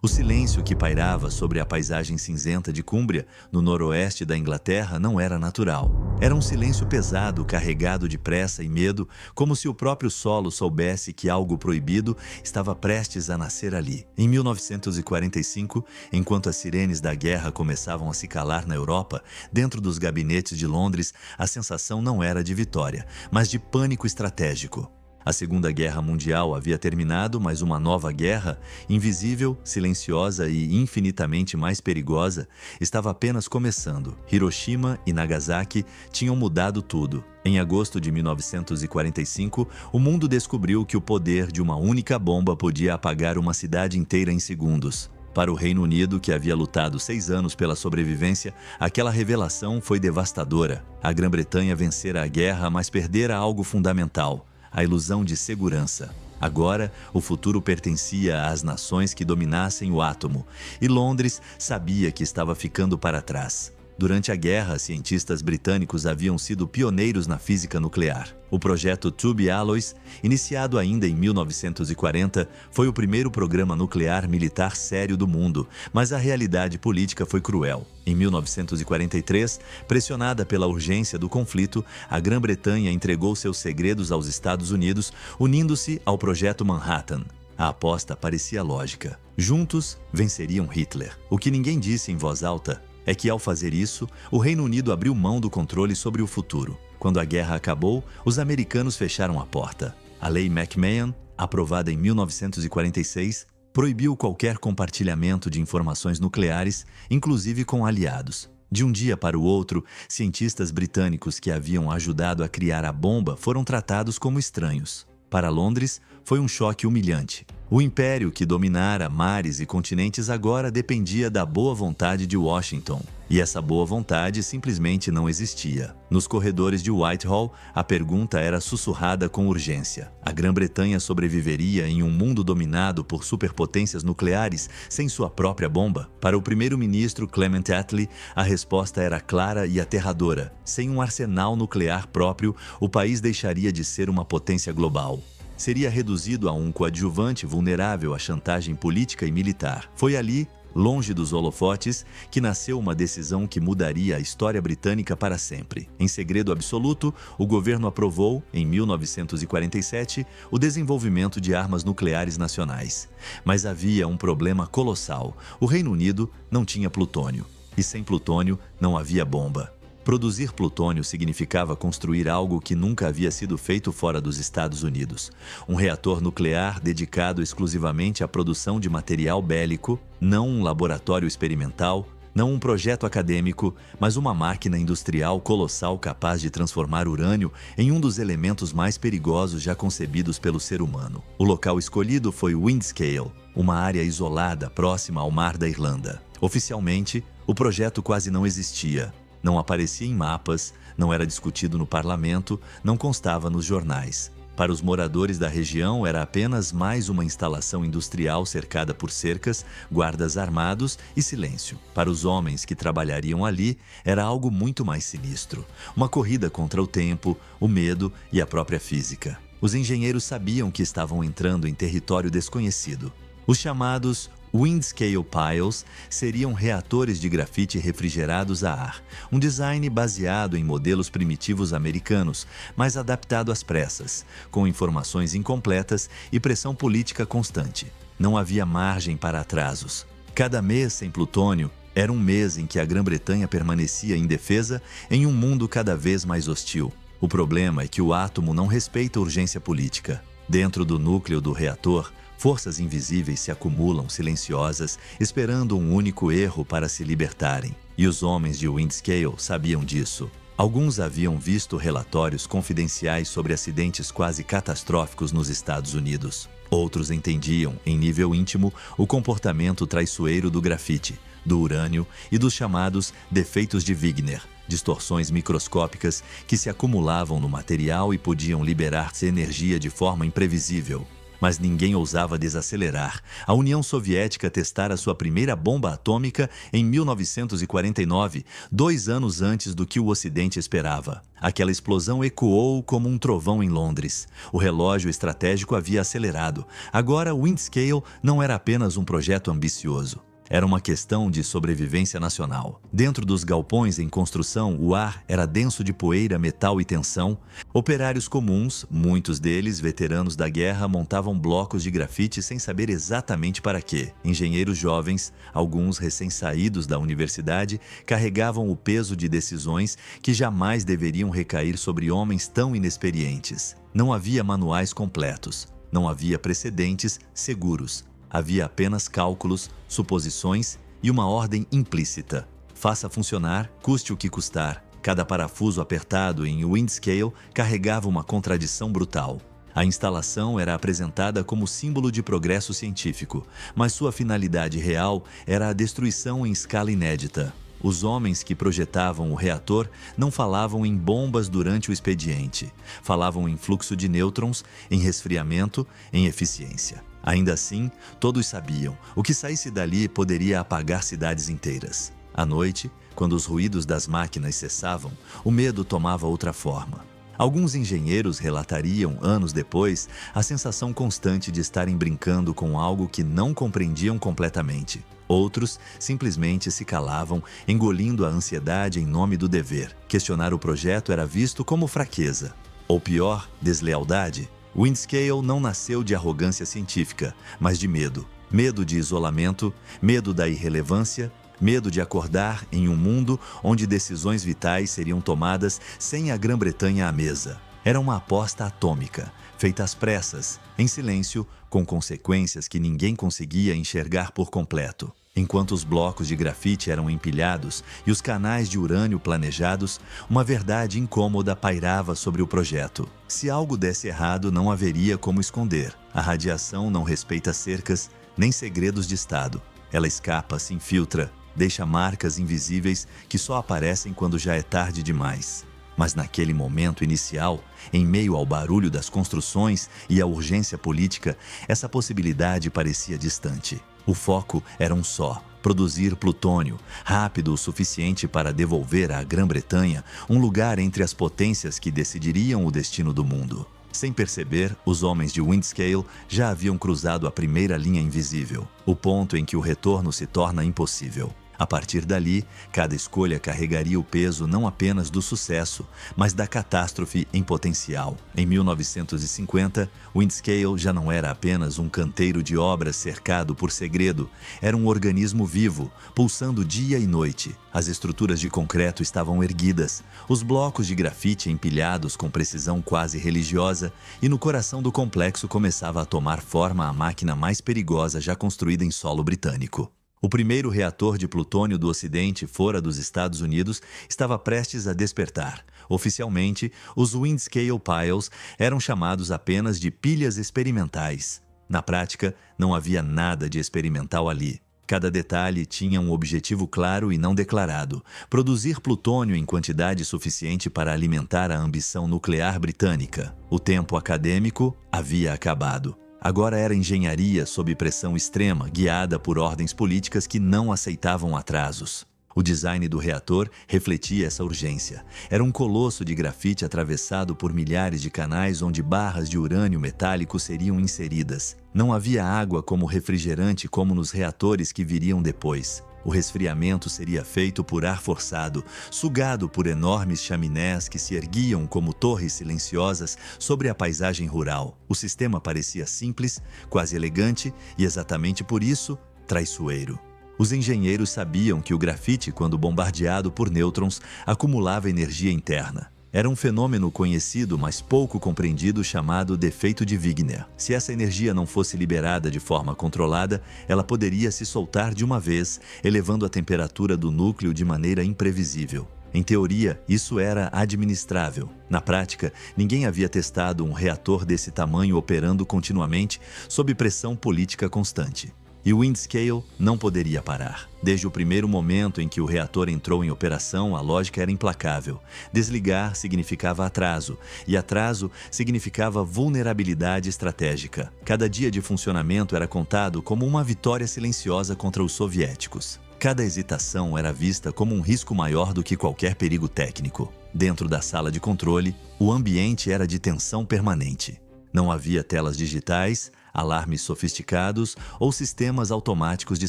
O silêncio que pairava sobre a paisagem cinzenta de Cúmbria, no noroeste da Inglaterra, não era natural. Era um silêncio pesado, carregado de pressa e medo, como se o próprio solo soubesse que algo proibido estava prestes a nascer ali. Em 1945, enquanto as sirenes da guerra começavam a se calar na Europa, dentro dos gabinetes de Londres, a sensação não era de vitória, mas de pânico estratégico. A Segunda Guerra Mundial havia terminado, mas uma nova guerra, invisível, silenciosa e infinitamente mais perigosa, estava apenas começando. Hiroshima e Nagasaki tinham mudado tudo. Em agosto de 1945, o mundo descobriu que o poder de uma única bomba podia apagar uma cidade inteira em segundos. Para o Reino Unido, que havia lutado 6 anos pela sobrevivência, aquela revelação foi devastadora. A Grã-Bretanha vencera a guerra, mas perdera algo fundamental: a ilusão de segurança. Agora, o futuro pertencia às nações que dominassem o átomo, e Londres sabia que estava ficando para trás. Durante a guerra, cientistas britânicos haviam sido pioneiros na física nuclear. O projeto Tube Alloys, iniciado ainda em 1940, foi o primeiro programa nuclear militar sério do mundo, mas a realidade política foi cruel. Em 1943, pressionada pela urgência do conflito, a Grã-Bretanha entregou seus segredos aos Estados Unidos, unindo-se ao Projeto Manhattan. A aposta parecia lógica. Juntos, venceriam Hitler. O que ninguém disse em voz alta é que, ao fazer isso, o Reino Unido abriu mão do controle sobre o futuro. Quando a guerra acabou, os americanos fecharam a porta. A Lei McMahon, aprovada em 1946, proibiu qualquer compartilhamento de informações nucleares, inclusive com aliados. De um dia para o outro, cientistas britânicos que haviam ajudado a criar a bomba foram tratados como estranhos. Para Londres, foi um choque humilhante. O império que dominara mares e continentes agora dependia da boa vontade de Washington. E essa boa vontade simplesmente não existia. Nos corredores de Whitehall, a pergunta era sussurrada com urgência: a Grã-Bretanha sobreviveria em um mundo dominado por superpotências nucleares sem sua própria bomba? Para o primeiro-ministro Clement Attlee, a resposta era clara e aterradora: sem um arsenal nuclear próprio, o país deixaria de ser uma potência global. Seria reduzido a um coadjuvante vulnerável à chantagem política e militar. Foi ali, longe dos holofotes, que nasceu uma decisão que mudaria a história britânica para sempre. Em segredo absoluto, o governo aprovou, em 1947, o desenvolvimento de armas nucleares nacionais. Mas havia um problema colossal: o Reino Unido não tinha plutônio. E sem plutônio, não havia bomba. Produzir plutônio significava construir algo que nunca havia sido feito fora dos Estados Unidos. Um reator nuclear dedicado exclusivamente à produção de material bélico, não um laboratório experimental, não um projeto acadêmico, mas uma máquina industrial colossal capaz de transformar urânio em um dos elementos mais perigosos já concebidos pelo ser humano. O local escolhido foi Windscale, uma área isolada próxima ao Mar da Irlanda. Oficialmente, o projeto quase não existia. Não aparecia em mapas, não era discutido no parlamento, não constava nos jornais. Para os moradores da região, era apenas mais uma instalação industrial cercada por cercas, guardas armados e silêncio. Para os homens que trabalhariam ali, era algo muito mais sinistro. Uma corrida contra o tempo, o medo e a própria física. Os engenheiros sabiam que estavam entrando em território desconhecido. Os chamados Windscale Piles seriam reatores de grafite refrigerados a ar, um design baseado em modelos primitivos americanos, mas adaptado às pressas, com informações incompletas e pressão política constante. Não havia margem para atrasos. Cada mês sem plutônio era um mês em que a Grã-Bretanha permanecia indefesa em um mundo cada vez mais hostil. O problema é que o átomo não respeita urgência política. Dentro do núcleo do reator, forças invisíveis se acumulam silenciosas, esperando um único erro para se libertarem. E os homens de Windscale sabiam disso. Alguns haviam visto relatórios confidenciais sobre acidentes quase catastróficos nos Estados Unidos. Outros entendiam, em nível íntimo, o comportamento traiçoeiro do grafite, do urânio e dos chamados defeitos de Wigner, distorções microscópicas que se acumulavam no material e podiam liberar-se energia de forma imprevisível. Mas ninguém ousava desacelerar. A União Soviética testara sua primeira bomba atômica em 1949, 2 anos antes do que o Ocidente esperava. Aquela explosão ecoou como um trovão em Londres. O relógio estratégico havia acelerado. Agora, o Windscale não era apenas um projeto ambicioso. Era uma questão de sobrevivência nacional. Dentro dos galpões em construção, o ar era denso de poeira, metal e tensão. Operários comuns, muitos deles veteranos da guerra, montavam blocos de grafite sem saber exatamente para quê. Engenheiros jovens, alguns recém-saídos da universidade, carregavam o peso de decisões que jamais deveriam recair sobre homens tão inexperientes. Não havia manuais completos. Não havia precedentes seguros. Havia apenas cálculos, suposições e uma ordem implícita. Faça funcionar, custe o que custar. Cada parafuso apertado em Windscale carregava uma contradição brutal. A instalação era apresentada como símbolo de progresso científico, mas sua finalidade real era a destruição em escala inédita. Os homens que projetavam o reator não falavam em bombas durante o expediente. Falavam em fluxo de nêutrons, em resfriamento, em eficiência. Ainda assim, todos sabiam, o que saísse dali poderia apagar cidades inteiras. À noite, quando os ruídos das máquinas cessavam, o medo tomava outra forma. Alguns engenheiros relatariam, anos depois, a sensação constante de estarem brincando com algo que não compreendiam completamente. Outros simplesmente se calavam, engolindo a ansiedade em nome do dever. Questionar o projeto era visto como fraqueza. Ou pior, deslealdade. Windscale não nasceu de arrogância científica, mas de medo. Medo de isolamento, medo da irrelevância, medo de acordar em um mundo onde decisões vitais seriam tomadas sem a Grã-Bretanha à mesa. Era uma aposta atômica, feita às pressas, em silêncio, com consequências que ninguém conseguia enxergar por completo. Enquanto os blocos de grafite eram empilhados e os canais de urânio planejados, uma verdade incômoda pairava sobre o projeto. Se algo desse errado, não haveria como esconder. A radiação não respeita cercas, nem segredos de Estado. Ela escapa, se infiltra, deixa marcas invisíveis que só aparecem quando já é tarde demais. Mas naquele momento inicial, em meio ao barulho das construções e à urgência política, essa possibilidade parecia distante. O foco era um só: produzir plutônio, rápido o suficiente para devolver à Grã-Bretanha um lugar entre as potências que decidiriam o destino do mundo. Sem perceber, os homens de Windscale já haviam cruzado a primeira linha invisível, o ponto em que o retorno se torna impossível. A partir dali, cada escolha carregaria o peso não apenas do sucesso, mas da catástrofe em potencial. Em 1950, Windscale já não era apenas um canteiro de obras cercado por segredo, era um organismo vivo, pulsando dia e noite. As estruturas de concreto estavam erguidas, os blocos de grafite empilhados com precisão quase religiosa, e no coração do complexo começava a tomar forma a máquina mais perigosa já construída em solo britânico. O primeiro reator de plutônio do Ocidente, fora dos Estados Unidos, estava prestes a despertar. Oficialmente, os Windscale Piles eram chamados apenas de pilhas experimentais. Na prática, não havia nada de experimental ali. Cada detalhe tinha um objetivo claro e não declarado: produzir plutônio em quantidade suficiente para alimentar a ambição nuclear britânica. O tempo acadêmico havia acabado. Agora era engenharia sob pressão extrema, guiada por ordens políticas que não aceitavam atrasos. O design do reator refletia essa urgência. Era um colosso de grafite atravessado por milhares de canais onde barras de urânio metálico seriam inseridas. Não havia água como refrigerante como nos reatores que viriam depois. O resfriamento seria feito por ar forçado, sugado por enormes chaminés que se erguiam como torres silenciosas sobre a paisagem rural. O sistema parecia simples, quase elegante e, exatamente por isso, traiçoeiro. Os engenheiros sabiam que o grafite, quando bombardeado por nêutrons, acumulava energia interna. Era um fenômeno conhecido, mas pouco compreendido, chamado defeito de Wigner. Se essa energia não fosse liberada de forma controlada, ela poderia se soltar de uma vez, elevando a temperatura do núcleo de maneira imprevisível. Em teoria, isso era administrável. Na prática, ninguém havia testado um reator desse tamanho operando continuamente sob pressão política constante. E o Windscale não poderia parar. Desde o primeiro momento em que o reator entrou em operação, a lógica era implacável. Desligar significava atraso, e atraso significava vulnerabilidade estratégica. Cada dia de funcionamento era contado como uma vitória silenciosa contra os soviéticos. Cada hesitação era vista como um risco maior do que qualquer perigo técnico. Dentro da sala de controle, o ambiente era de tensão permanente. Não havia telas digitais, alarmes sofisticados ou sistemas automáticos de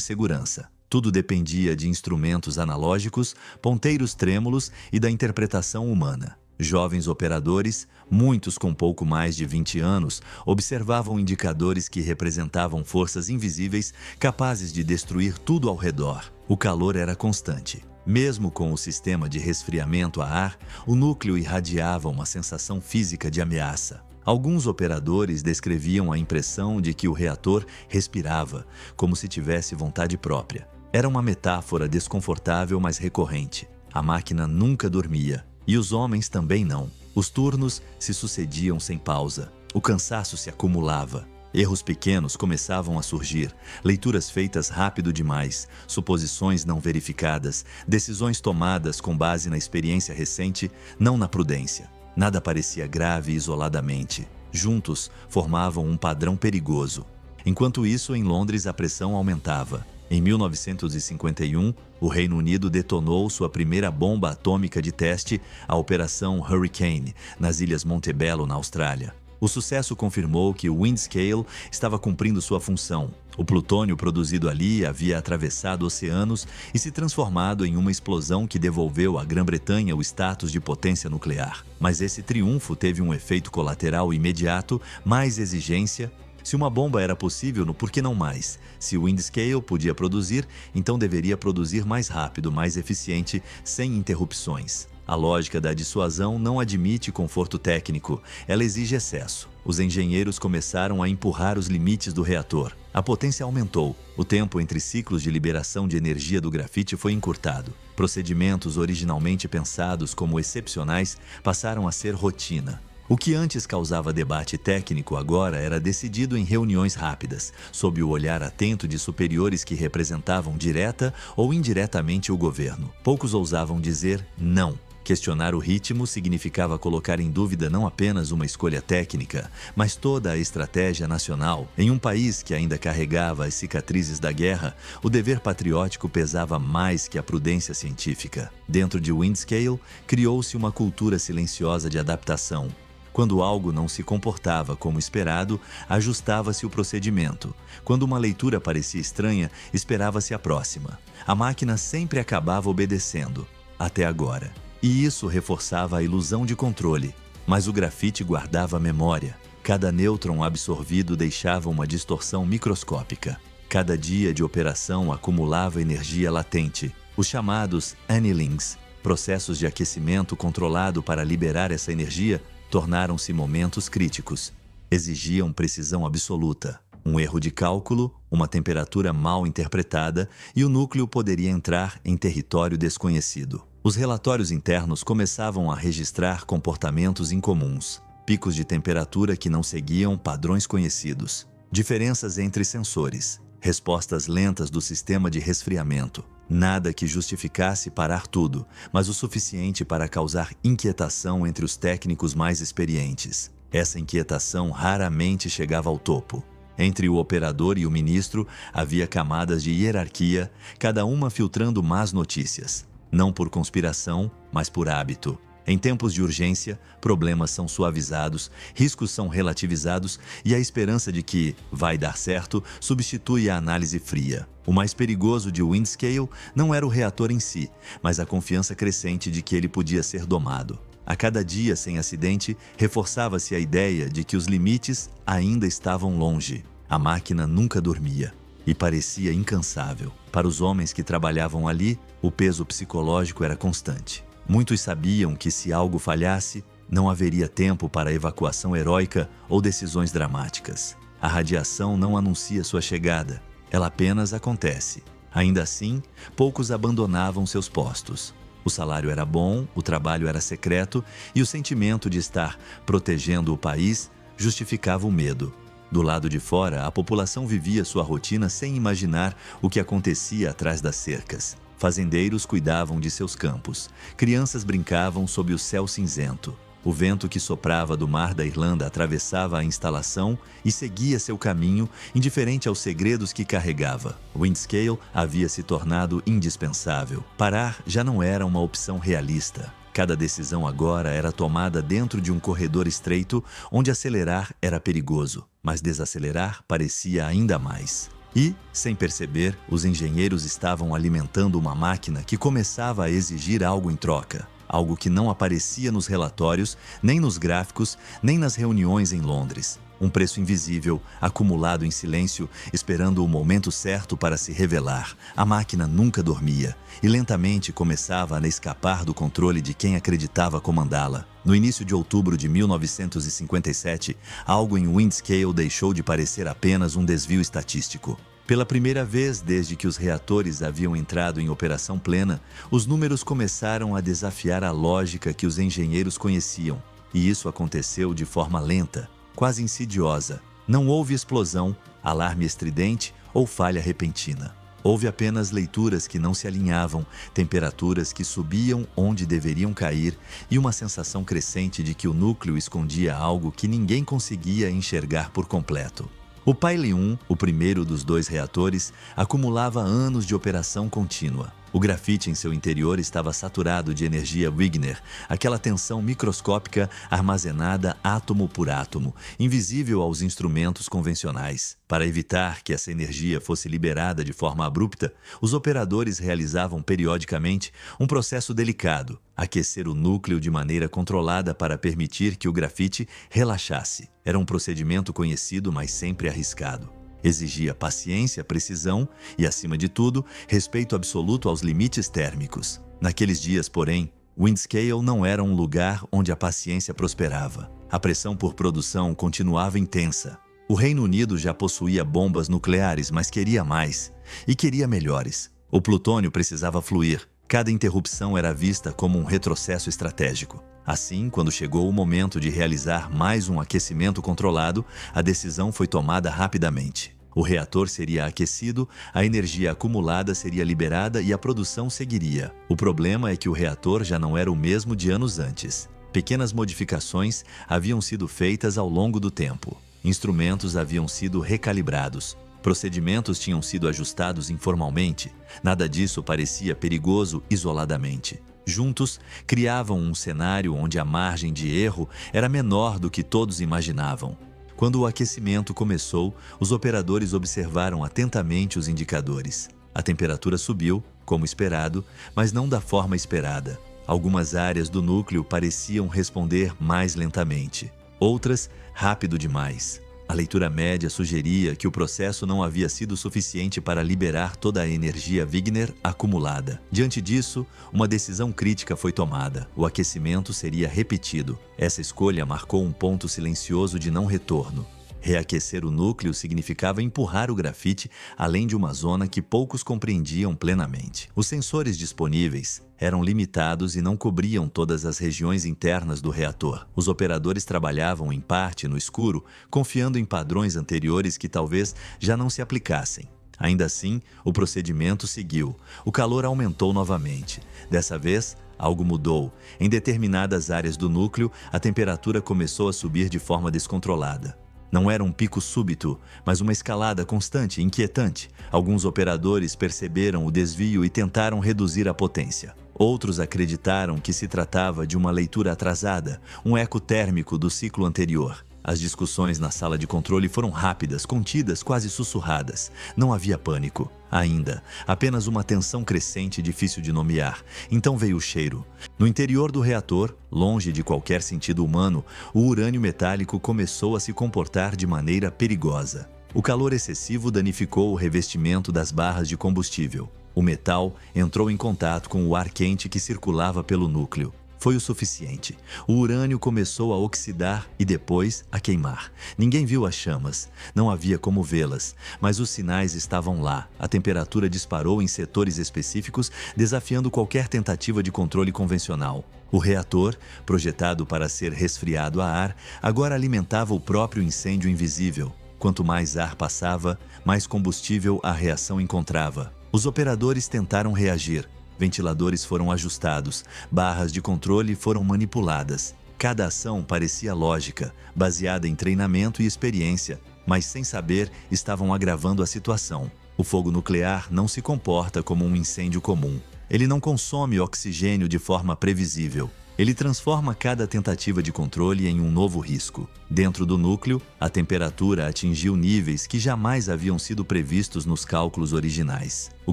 segurança. Tudo dependia de instrumentos analógicos, ponteiros trêmulos e da interpretação humana. Jovens operadores, muitos com pouco mais de 20 anos, observavam indicadores que representavam forças invisíveis capazes de destruir tudo ao redor. O calor era constante. Mesmo com o sistema de resfriamento a ar, o núcleo irradiava uma sensação física de ameaça. Alguns operadores descreviam a impressão de que o reator respirava, como se tivesse vontade própria. Era uma metáfora desconfortável, mas recorrente. A máquina nunca dormia, e os homens também não. Os turnos se sucediam sem pausa. O cansaço se acumulava. Erros pequenos começavam a surgir, leituras feitas rápido demais, suposições não verificadas, decisões tomadas com base na experiência recente, não na prudência. Nada parecia grave isoladamente. Juntos, formavam um padrão perigoso. Enquanto isso, em Londres, a pressão aumentava. Em 1951, o Reino Unido detonou sua primeira bomba atômica de teste, a Operação Hurricane, nas Ilhas Montebello, na Austrália. O sucesso confirmou que o Windscale estava cumprindo sua função. O plutônio produzido ali havia atravessado oceanos e se transformado em uma explosão que devolveu à Grã-Bretanha o status de potência nuclear. Mas esse triunfo teve um efeito colateral imediato, mais exigência. Se uma bomba era possível, por que não mais? Se o Windscale podia produzir, então deveria produzir mais rápido, mais eficiente, sem interrupções. A lógica da dissuasão não admite conforto técnico, ela exige excesso. Os engenheiros começaram a empurrar os limites do reator. A potência aumentou. O tempo entre ciclos de liberação de energia do grafite foi encurtado. Procedimentos originalmente pensados como excepcionais passaram a ser rotina. O que antes causava debate técnico agora era decidido em reuniões rápidas, sob o olhar atento de superiores que representavam direta ou indiretamente o governo. Poucos ousavam dizer não. Questionar o ritmo significava colocar em dúvida não apenas uma escolha técnica, mas toda a estratégia nacional. Em um país que ainda carregava as cicatrizes da guerra, o dever patriótico pesava mais que a prudência científica. Dentro de Windscale, criou-se uma cultura silenciosa de adaptação. Quando algo não se comportava como esperado, ajustava-se o procedimento. Quando uma leitura parecia estranha, esperava-se a próxima. A máquina sempre acabava obedecendo, até agora. E isso reforçava a ilusão de controle. Mas o grafite guardava a memória. Cada nêutron absorvido deixava uma distorção microscópica. Cada dia de operação acumulava energia latente. Os chamados annulings, processos de aquecimento controlado para liberar essa energia, tornaram-se momentos críticos. Exigiam precisão absoluta. Um erro de cálculo, uma temperatura mal interpretada e o núcleo poderia entrar em território desconhecido. Os relatórios internos começavam a registrar comportamentos incomuns, picos de temperatura que não seguiam padrões conhecidos, diferenças entre sensores, respostas lentas do sistema de resfriamento. Nada que justificasse parar tudo, mas o suficiente para causar inquietação entre os técnicos mais experientes. Essa inquietação raramente chegava ao topo. Entre o operador e o ministro havia camadas de hierarquia, cada uma filtrando más notícias. Não por conspiração, mas por hábito. Em tempos de urgência, problemas são suavizados, riscos são relativizados e a esperança de que vai dar certo substitui a análise fria. O mais perigoso de Windscale não era o reator em si, mas a confiança crescente de que ele podia ser domado. A cada dia sem acidente, reforçava-se a ideia de que os limites ainda estavam longe. A máquina nunca dormia e parecia incansável. Para os homens que trabalhavam ali, o peso psicológico era constante. Muitos sabiam que se algo falhasse, não haveria tempo para evacuação heróica ou decisões dramáticas. A radiação não anuncia sua chegada, ela apenas acontece. Ainda assim, poucos abandonavam seus postos. O salário era bom, o trabalho era secreto e o sentimento de estar protegendo o país justificava o medo. Do lado de fora, a população vivia sua rotina sem imaginar o que acontecia atrás das cercas. Fazendeiros cuidavam de seus campos. Crianças brincavam sob o céu cinzento. O vento que soprava do mar da Irlanda atravessava a instalação e seguia seu caminho, indiferente aos segredos que carregava. Windscale havia se tornado indispensável. Parar já não era uma opção realista. Cada decisão agora era tomada dentro de um corredor estreito, onde acelerar era perigoso, mas desacelerar parecia ainda mais. E, sem perceber, os engenheiros estavam alimentando uma máquina que começava a exigir algo em troca. Algo que não aparecia nos relatórios, nem nos gráficos, nem nas reuniões em Londres. Um preço invisível, acumulado em silêncio, esperando o momento certo para se revelar. A máquina nunca dormia e lentamente começava a escapar do controle de quem acreditava comandá-la. No início de outubro de 1957, algo em Windscale deixou de parecer apenas um desvio estatístico. Pela primeira vez desde que os reatores haviam entrado em operação plena, os números começaram a desafiar a lógica que os engenheiros conheciam. E isso aconteceu de forma lenta, quase insidiosa. Não houve explosão, alarme estridente ou falha repentina. Houve apenas leituras que não se alinhavam, temperaturas que subiam onde deveriam cair e uma sensação crescente de que o núcleo escondia algo que ninguém conseguia enxergar por completo. O Pile 1, o primeiro dos 2 reatores, acumulava anos de operação contínua. O grafite em seu interior estava saturado de energia Wigner, aquela tensão microscópica armazenada átomo por átomo, invisível aos instrumentos convencionais. Para evitar que essa energia fosse liberada de forma abrupta, os operadores realizavam periodicamente um processo delicado, aquecer o núcleo de maneira controlada para permitir que o grafite relaxasse. Era um procedimento conhecido, mas sempre arriscado. Exigia paciência, precisão e, acima de tudo, respeito absoluto aos limites térmicos. Naqueles dias, porém, Windscale não era um lugar onde a paciência prosperava. A pressão por produção continuava intensa. O Reino Unido já possuía bombas nucleares, mas queria mais. E queria melhores. O plutônio precisava fluir. Cada interrupção era vista como um retrocesso estratégico. Assim, quando chegou o momento de realizar mais um aquecimento controlado, a decisão foi tomada rapidamente. O reator seria aquecido, a energia acumulada seria liberada e a produção seguiria. O problema é que o reator já não era o mesmo de anos antes. Pequenas modificações haviam sido feitas ao longo do tempo. Instrumentos haviam sido recalibrados. Procedimentos tinham sido ajustados informalmente. Nada disso parecia perigoso isoladamente. Juntos, criavam um cenário onde a margem de erro era menor do que todos imaginavam. Quando o aquecimento começou, os operadores observaram atentamente os indicadores. A temperatura subiu, como esperado, mas não da forma esperada. Algumas áreas do núcleo pareciam responder mais lentamente. Outras, rápido demais. A leitura média sugeria que o processo não havia sido suficiente para liberar toda a energia Wigner acumulada. Diante disso, uma decisão crítica foi tomada. O aquecimento seria repetido. Essa escolha marcou um ponto silencioso de não retorno. Reaquecer o núcleo significava empurrar o grafite além de uma zona que poucos compreendiam plenamente. Os sensores disponíveis eram limitados e não cobriam todas as regiões internas do reator. Os operadores trabalhavam, em parte, no escuro, confiando em padrões anteriores que talvez já não se aplicassem. Ainda assim, o procedimento seguiu. O calor aumentou novamente. Dessa vez, algo mudou. Em determinadas áreas do núcleo, a temperatura começou a subir de forma descontrolada. Não era um pico súbito, mas uma escalada constante e inquietante. Alguns operadores perceberam o desvio e tentaram reduzir a potência. Outros acreditaram que se tratava de uma leitura atrasada, um eco térmico do ciclo anterior. As discussões na sala de controle foram rápidas, contidas, quase sussurradas. Não havia pânico. Ainda, apenas uma tensão crescente difícil de nomear. Então veio o cheiro. No interior do reator, longe de qualquer sentido humano, o urânio metálico começou a se comportar de maneira perigosa. O calor excessivo danificou o revestimento das barras de combustível. O metal entrou em contato com o ar quente que circulava pelo núcleo. Foi o suficiente. O urânio começou a oxidar e depois a queimar. Ninguém viu as chamas. Não havia como vê-las, mas os sinais estavam lá. A temperatura disparou em setores específicos, desafiando qualquer tentativa de controle convencional. O reator, projetado para ser resfriado a ar, agora alimentava o próprio incêndio invisível. Quanto mais ar passava, mais combustível a reação encontrava. Os operadores tentaram reagir. Ventiladores foram ajustados, barras de controle foram manipuladas. Cada ação parecia lógica, baseada em treinamento e experiência, mas sem saber estavam agravando a situação. O fogo nuclear não se comporta como um incêndio comum. Ele não consome oxigênio de forma previsível. Ele transforma cada tentativa de controle em um novo risco. Dentro do núcleo, a temperatura atingiu níveis que jamais haviam sido previstos nos cálculos originais. O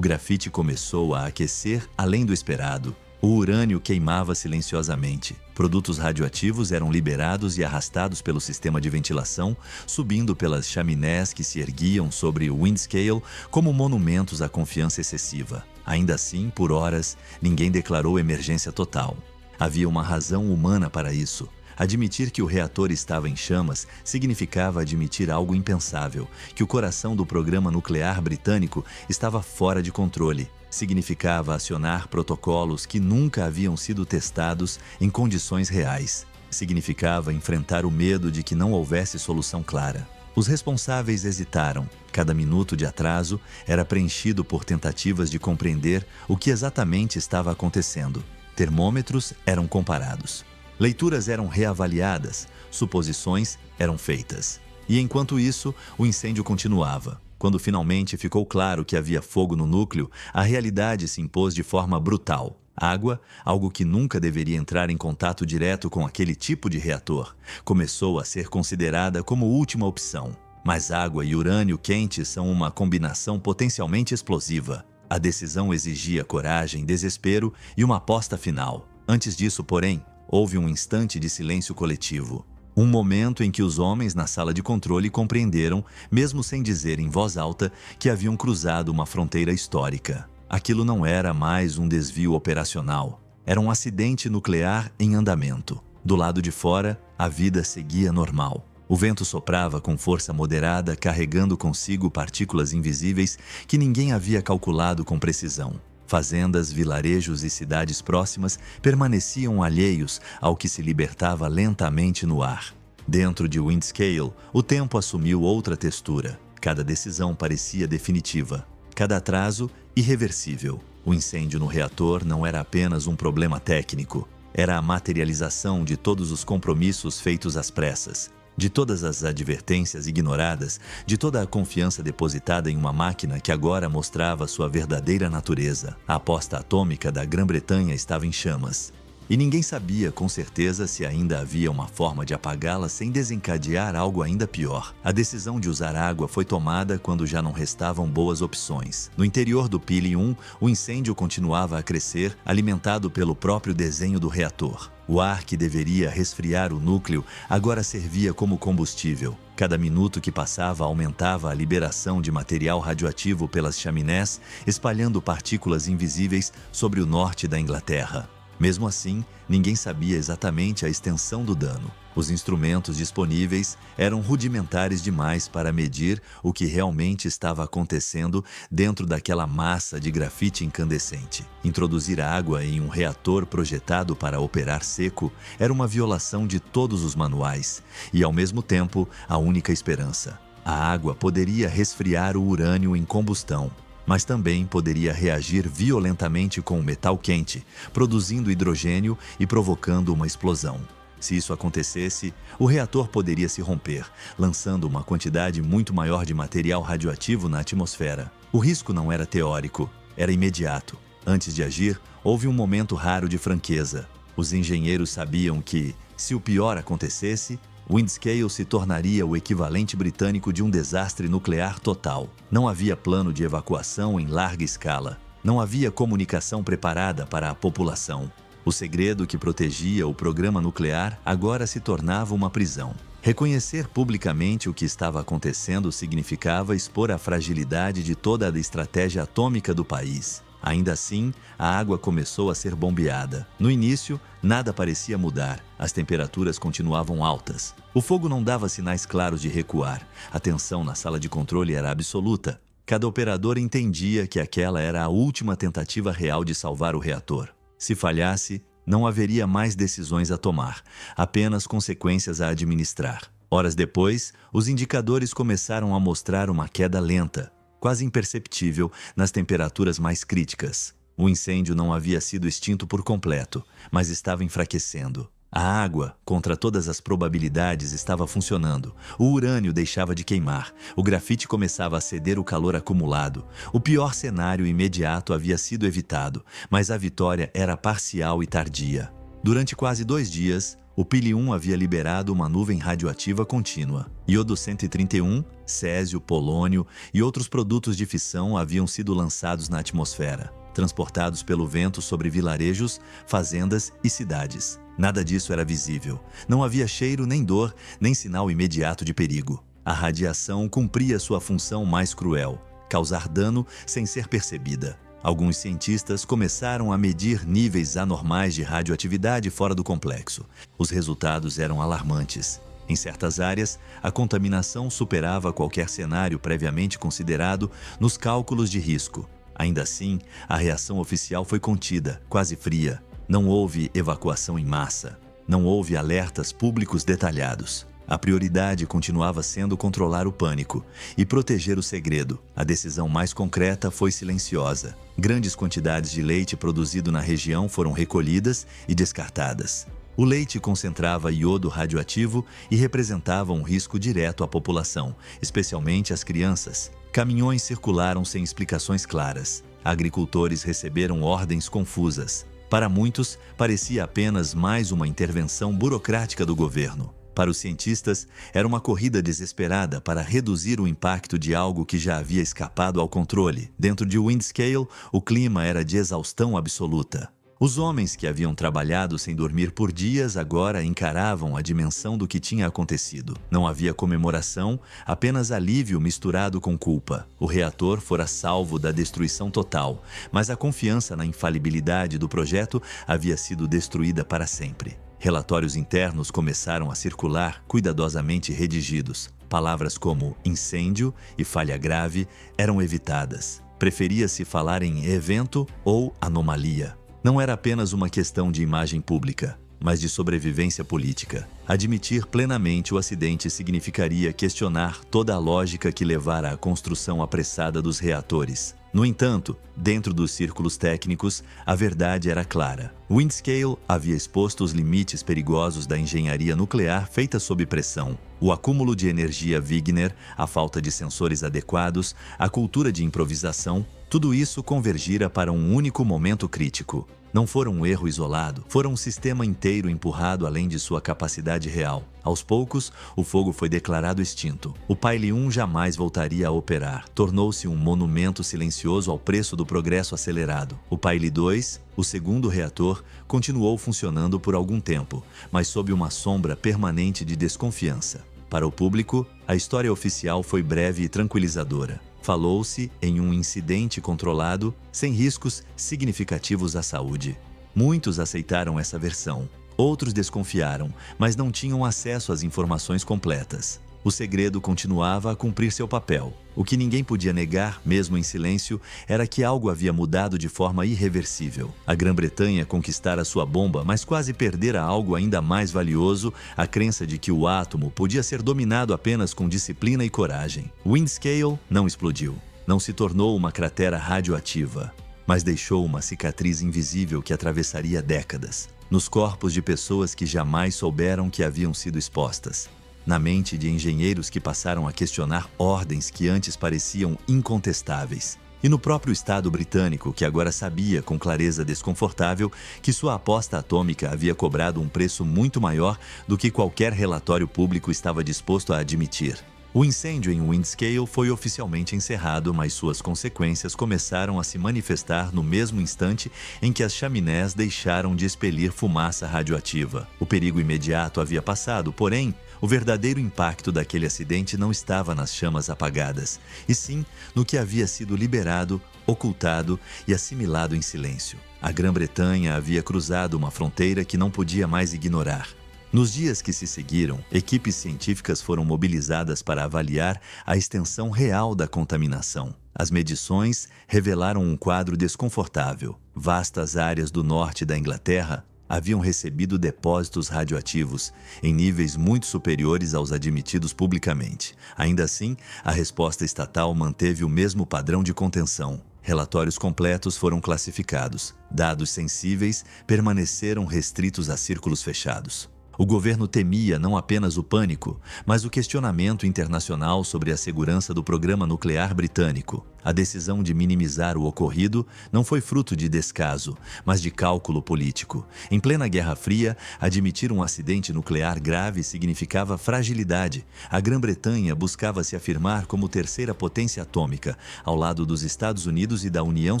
grafite começou a aquecer além do esperado. O urânio queimava silenciosamente. Produtos radioativos eram liberados e arrastados pelo sistema de ventilação, subindo pelas chaminés que se erguiam sobre o Windscale como monumentos à confiança excessiva. Ainda assim, por horas, ninguém declarou emergência total. Havia uma razão humana para isso. Admitir que o reator estava em chamas significava admitir algo impensável, que o coração do programa nuclear britânico estava fora de controle. Significava acionar protocolos que nunca haviam sido testados em condições reais. Significava enfrentar o medo de que não houvesse solução clara. Os responsáveis hesitaram. Cada minuto de atraso era preenchido por tentativas de compreender o que exatamente estava acontecendo. Termômetros eram comparados. Leituras eram reavaliadas, suposições eram feitas. E enquanto isso, o incêndio continuava. Quando finalmente ficou claro que havia fogo no núcleo, a realidade se impôs de forma brutal. Água, algo que nunca deveria entrar em contato direto com aquele tipo de reator, começou a ser considerada como última opção. Mas água e urânio quente são uma combinação potencialmente explosiva. A decisão exigia coragem, desespero e uma aposta final. Antes disso, porém, houve um instante de silêncio coletivo. Um momento em que os homens na sala de controle compreenderam, mesmo sem dizer em voz alta, que haviam cruzado uma fronteira histórica. Aquilo não era mais um desvio operacional. Era um acidente nuclear em andamento. Do lado de fora, a vida seguia normal. O vento soprava com força moderada, carregando consigo partículas invisíveis que ninguém havia calculado com precisão. Fazendas, vilarejos e cidades próximas permaneciam alheios ao que se libertava lentamente no ar. Dentro de Windscale, o tempo assumiu outra textura. Cada decisão parecia definitiva. Cada atraso, irreversível. O incêndio no reator não era apenas um problema técnico. Era a materialização de todos os compromissos feitos às pressas. De todas as advertências ignoradas, de toda a confiança depositada em uma máquina que agora mostrava sua verdadeira natureza. A aposta atômica da Grã-Bretanha estava em chamas. E ninguém sabia com certeza se ainda havia uma forma de apagá-la sem desencadear algo ainda pior. A decisão de usar água foi tomada quando já não restavam boas opções. No interior do Pile 1, o incêndio continuava a crescer, alimentado pelo próprio desenho do reator. O ar que deveria resfriar o núcleo agora servia como combustível. Cada minuto que passava aumentava a liberação de material radioativo pelas chaminés, espalhando partículas invisíveis sobre o norte da Inglaterra. Mesmo assim, ninguém sabia exatamente a extensão do dano. Os instrumentos disponíveis eram rudimentares demais para medir o que realmente estava acontecendo dentro daquela massa de grafite incandescente. Introduzir água em um reator projetado para operar seco era uma violação de todos os manuais e, ao mesmo tempo, a única esperança. A água poderia resfriar o urânio em combustão, mas também poderia reagir violentamente com o metal quente, produzindo hidrogênio e provocando uma explosão. Se isso acontecesse, o reator poderia se romper, lançando uma quantidade muito maior de material radioativo na atmosfera. O risco não era teórico, era imediato. Antes de agir, houve um momento raro de franqueza. Os engenheiros sabiam que, se o pior acontecesse, Windscale se tornaria o equivalente britânico de um desastre nuclear total. Não havia plano de evacuação em larga escala. Não havia comunicação preparada para a população. O segredo que protegia o programa nuclear agora se tornava uma prisão. Reconhecer publicamente o que estava acontecendo significava expor a fragilidade de toda a estratégia atômica do país. Ainda assim, a água começou a ser bombeada. No início, nada parecia mudar. As temperaturas continuavam altas. O fogo não dava sinais claros de recuar. A tensão na sala de controle era absoluta. Cada operador entendia que aquela era a última tentativa real de salvar o reator. Se falhasse, não haveria mais decisões a tomar, apenas consequências a administrar. Horas depois, os indicadores começaram a mostrar uma queda lenta, quase imperceptível, nas temperaturas mais críticas. O incêndio não havia sido extinto por completo, mas estava enfraquecendo. A água, contra todas as probabilidades, estava funcionando. O urânio deixava de queimar. O grafite começava a ceder o calor acumulado. O pior cenário imediato havia sido evitado, mas a vitória era parcial e tardia. Durante quase 2 dias, o Pili-1 havia liberado uma nuvem radioativa contínua. Iodo 131, césio, polônio e outros produtos de fissão haviam sido lançados na atmosfera, transportados pelo vento sobre vilarejos, fazendas e cidades. Nada disso era visível. Não havia cheiro, nem dor, nem sinal imediato de perigo. A radiação cumpria sua função mais cruel: causar dano sem ser percebida. Alguns cientistas começaram a medir níveis anormais de radioatividade fora do complexo. Os resultados eram alarmantes. Em certas áreas, a contaminação superava qualquer cenário previamente considerado nos cálculos de risco. Ainda assim, a reação oficial foi contida, quase fria. Não houve evacuação em massa. Não houve alertas públicos detalhados. A prioridade continuava sendo controlar o pânico e proteger o segredo. A decisão mais concreta foi silenciosa. Grandes quantidades de leite produzido na região foram recolhidas e descartadas. O leite concentrava iodo radioativo e representava um risco direto à população, especialmente às crianças. Caminhões circularam sem explicações claras. Agricultores receberam ordens confusas. Para muitos, parecia apenas mais uma intervenção burocrática do governo. Para os cientistas, era uma corrida desesperada para reduzir o impacto de algo que já havia escapado ao controle. Dentro de Windscale, o clima era de exaustão absoluta. Os homens que haviam trabalhado sem dormir por dias agora encaravam a dimensão do que tinha acontecido. Não havia comemoração, apenas alívio misturado com culpa. O reator fora salvo da destruição total, mas a confiança na infalibilidade do projeto havia sido destruída para sempre. Relatórios internos começaram a circular, cuidadosamente redigidos. Palavras como incêndio e falha grave eram evitadas. Preferia-se falar em evento ou anomalia. Não era apenas uma questão de imagem pública, mas de sobrevivência política. Admitir plenamente o acidente significaria questionar toda a lógica que levara à construção apressada dos reatores. No entanto, dentro dos círculos técnicos, a verdade era clara. Windscale havia exposto os limites perigosos da engenharia nuclear feita sob pressão. O acúmulo de energia Wigner, a falta de sensores adequados, a cultura de improvisação, tudo isso convergira para um único momento crítico. Não foram um erro isolado, foram um sistema inteiro empurrado além de sua capacidade real. Aos poucos, o fogo foi declarado extinto. O Pili-1 jamais voltaria a operar. Tornou-se um monumento silencioso ao preço do progresso acelerado. O Pili-2, o segundo reator, continuou funcionando por algum tempo, mas sob uma sombra permanente de desconfiança. Para o público, a história oficial foi breve e tranquilizadora. Falou-se em um incidente controlado, sem riscos significativos à saúde. Muitos aceitaram essa versão. Outros desconfiaram, mas não tinham acesso às informações completas. O segredo continuava a cumprir seu papel. O que ninguém podia negar, mesmo em silêncio, era que algo havia mudado de forma irreversível. A Grã-Bretanha conquistara sua bomba, mas quase perdera algo ainda mais valioso, a crença de que o átomo podia ser dominado apenas com disciplina e coragem. Windscale não explodiu. Não se tornou uma cratera radioativa, mas deixou uma cicatriz invisível que atravessaria décadas, nos corpos de pessoas que jamais souberam que haviam sido expostas. Na mente de engenheiros que passaram a questionar ordens que antes pareciam incontestáveis. E no próprio Estado britânico, que agora sabia com clareza desconfortável que sua aposta atômica havia cobrado um preço muito maior do que qualquer relatório público estava disposto a admitir. O incêndio em Windscale foi oficialmente encerrado, mas suas consequências começaram a se manifestar no mesmo instante em que as chaminés deixaram de expelir fumaça radioativa. O perigo imediato havia passado, porém, o verdadeiro impacto daquele acidente não estava nas chamas apagadas, e sim no que havia sido liberado, ocultado e assimilado em silêncio. A Grã-Bretanha havia cruzado uma fronteira que não podia mais ignorar. Nos dias que se seguiram, equipes científicas foram mobilizadas para avaliar a extensão real da contaminação. As medições revelaram um quadro desconfortável. Vastas áreas do norte da Inglaterra, haviam recebido depósitos radioativos em níveis muito superiores aos admitidos publicamente. Ainda assim, a resposta estatal manteve o mesmo padrão de contenção. Relatórios completos foram classificados. Dados sensíveis permaneceram restritos a círculos fechados. O governo temia não apenas o pânico, mas o questionamento internacional sobre a segurança do programa nuclear britânico. A decisão de minimizar o ocorrido não foi fruto de descaso, mas de cálculo político. Em plena Guerra Fria, admitir um acidente nuclear grave significava fragilidade. A Grã-Bretanha buscava se afirmar como terceira potência atômica, ao lado dos Estados Unidos e da União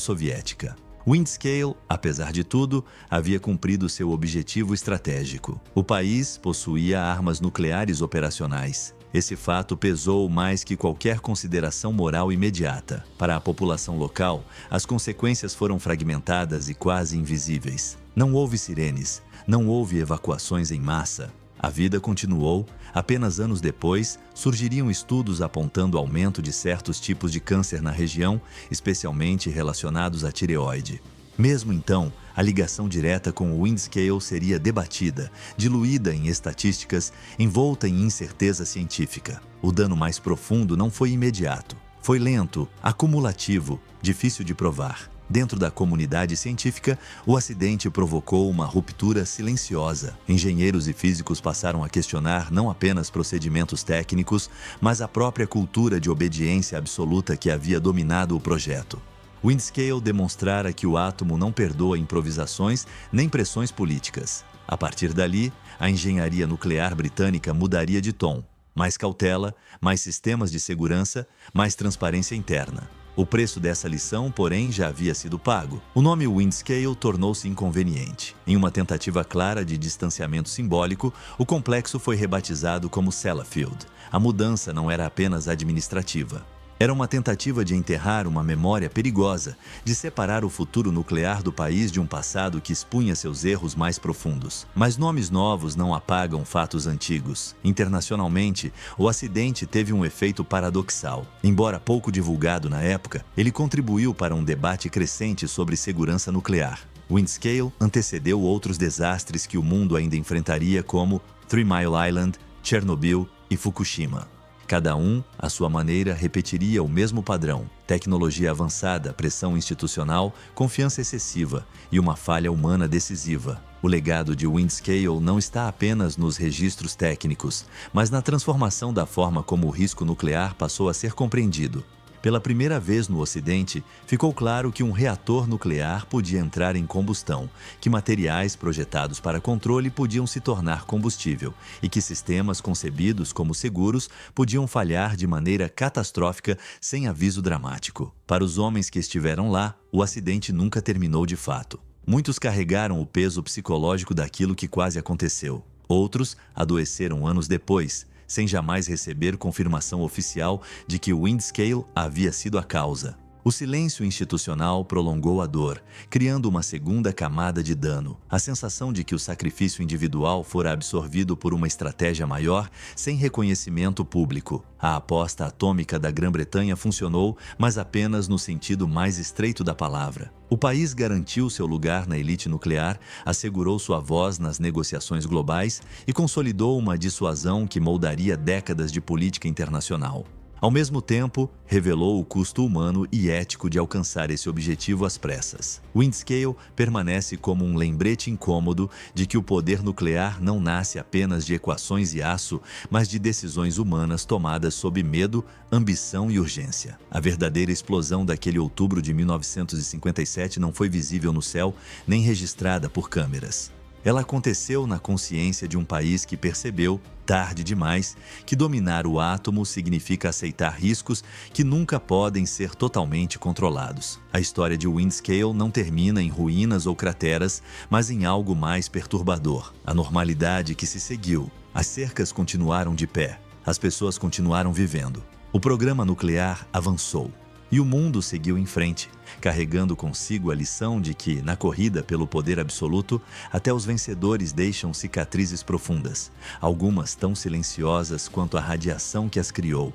Soviética. Windscale, apesar de tudo, havia cumprido seu objetivo estratégico. O país possuía armas nucleares operacionais. Esse fato pesou mais que qualquer consideração moral imediata. Para a população local, as consequências foram fragmentadas e quase invisíveis. Não houve sirenes, não houve evacuações em massa. A vida continuou. Apenas anos depois, surgiriam estudos apontando aumento de certos tipos de câncer na região, especialmente relacionados à tireoide. Mesmo então, a ligação direta com o Windscale seria debatida, diluída em estatísticas, envolta em incerteza científica. O dano mais profundo não foi imediato. Foi lento, acumulativo, difícil de provar. Dentro da comunidade científica, o acidente provocou uma ruptura silenciosa. Engenheiros e físicos passaram a questionar não apenas procedimentos técnicos, mas a própria cultura de obediência absoluta que havia dominado o projeto. Windscale demonstrara que o átomo não perdoa improvisações nem pressões políticas. A partir dali, a engenharia nuclear britânica mudaria de tom. Mais cautela, mais sistemas de segurança, mais transparência interna. O preço dessa lição, porém, já havia sido pago. O nome Windscale tornou-se inconveniente. Em uma tentativa clara de distanciamento simbólico, o complexo foi rebatizado como Sellafield. A mudança não era apenas administrativa. Era uma tentativa de enterrar uma memória perigosa, de separar o futuro nuclear do país de um passado que expunha seus erros mais profundos. Mas nomes novos não apagam fatos antigos. Internacionalmente, o acidente teve um efeito paradoxal. Embora pouco divulgado na época, ele contribuiu para um debate crescente sobre segurança nuclear. Windscale antecedeu outros desastres que o mundo ainda enfrentaria, como Three Mile Island, Chernobyl e Fukushima. Cada um, à sua maneira, repetiria o mesmo padrão: tecnologia avançada, pressão institucional, confiança excessiva e uma falha humana decisiva. O legado de Windscale não está apenas nos registros técnicos, mas na transformação da forma como o risco nuclear passou a ser compreendido. Pela primeira vez no Ocidente, ficou claro que um reator nuclear podia entrar em combustão, que materiais projetados para controle podiam se tornar combustível e que sistemas concebidos como seguros podiam falhar de maneira catastrófica sem aviso dramático. Para os homens que estiveram lá, o acidente nunca terminou de fato. Muitos carregaram o peso psicológico daquilo que quase aconteceu. Outros adoeceram anos depois, sem jamais receber confirmação oficial de que o Windscale havia sido a causa. O silêncio institucional prolongou a dor, criando uma segunda camada de dano. A sensação de que o sacrifício individual fora absorvido por uma estratégia maior, sem reconhecimento público. A aposta atômica da Grã-Bretanha funcionou, mas apenas no sentido mais estreito da palavra. O país garantiu seu lugar na elite nuclear, assegurou sua voz nas negociações globais e consolidou uma dissuasão que moldaria décadas de política internacional. Ao mesmo tempo, revelou o custo humano e ético de alcançar esse objetivo às pressas. Windscale permanece como um lembrete incômodo de que o poder nuclear não nasce apenas de equações e aço, mas de decisões humanas tomadas sob medo, ambição e urgência. A verdadeira explosão daquele outubro de 1957 não foi visível no céu, nem registrada por câmeras. Ela aconteceu na consciência de um país que percebeu, tarde demais, que dominar o átomo significa aceitar riscos que nunca podem ser totalmente controlados. A história de Windscale não termina em ruínas ou crateras, mas em algo mais perturbador. A normalidade que se seguiu. As cercas continuaram de pé. As pessoas continuaram vivendo. O programa nuclear avançou. E o mundo seguiu em frente, carregando consigo a lição de que, na corrida pelo poder absoluto, até os vencedores deixam cicatrizes profundas, algumas tão silenciosas quanto a radiação que as criou.